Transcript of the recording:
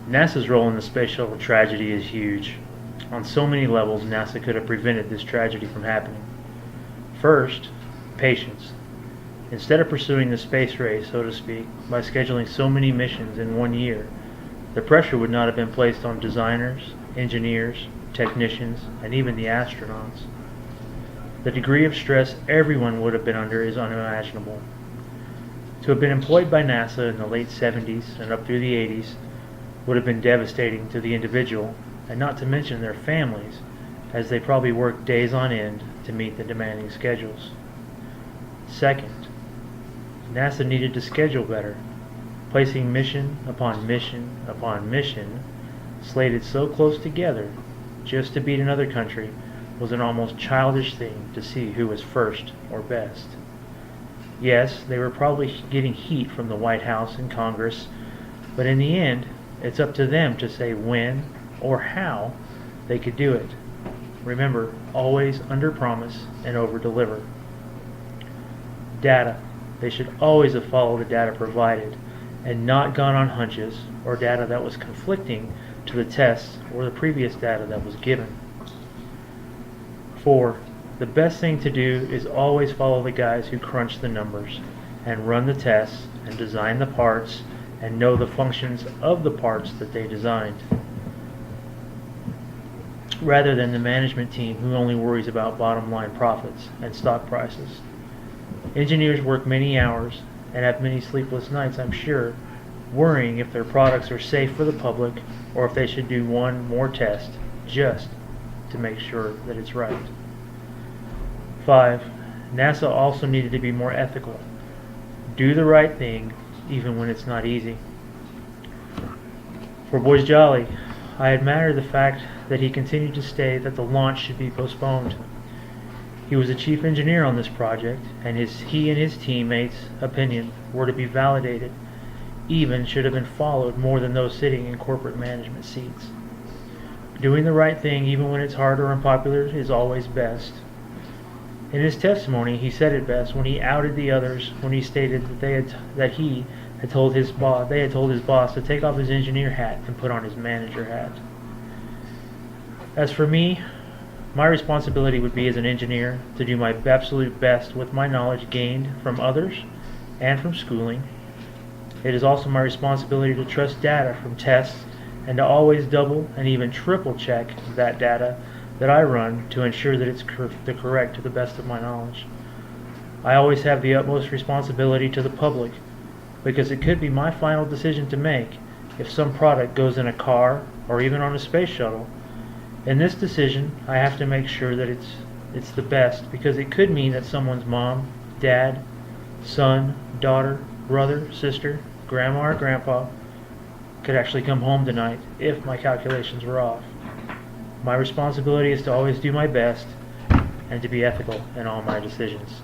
NASA's role in the space shuttle tragedy is huge. On so many levels, NASA could have prevented this tragedy from happening. First, patience. Instead of pursuing the space race, so to speak, by scheduling so many missions in one year, the pressure would not have been placed on designers, engineers, technicians, and even the astronauts. The degree of stress everyone would have been under is unimaginable. To have been employed by NASA in the late 70s and up through the 80s would have been devastating to the individual, and not to mention their families, as they probably worked days on end to meet the demanding schedules. Second, NASA needed to schedule better. Placing mission upon mission upon mission, slated so close together, just to beat another country, was an almost childish thing to see who was first or best. Yes, they were probably getting heat from the White House and Congress, but in the end, it's up to them to say when or how they could do it. Remember, always under-promise and over-deliver. Data. They should always have followed the data provided and not gone on hunches or data that was conflicting to the tests or the previous data that was given. 4. The best thing to do is always follow the guys who crunch the numbers and run the tests and design the parts and know the functions of the parts that they designed, rather than the management team who only worries about bottom line profits and stock prices. Engineers work many hours and have many sleepless nights, I'm sure, worrying if their products are safe for the public or if they should do one more test just to make sure that it's right. 5. NASA also needed to be more ethical. Do the right thing even when it's not easy. For Boys Jolly, I admire the fact that he continued to state that the launch should be postponed. He was the chief engineer on this project, and he and his teammates' opinion were to be validated, even should have been followed more than those sitting in corporate management seats. Doing the right thing even when it's hard or unpopular is always best. In his testimony, he said it best when he outed the others when he stated that they had told his boss to take off his engineer hat and put on his manager hat. As for me, my responsibility would be as an engineer to do my absolute best with my knowledge gained from others and from schooling. It is also my responsibility to trust data from tests and to always double and even triple check that data that I run to ensure that it's correct to the best of my knowledge. I always have the utmost responsibility to the public, because it could be my final decision to make if some product goes in a car or even on a space shuttle. In this decision, I have to make sure that it's the best, because it could mean that someone's mom, dad, son, daughter, brother, sister, grandma, or grandpa could actually come home tonight if my calculations were off. My responsibility is to always do my best and to be ethical in all my decisions.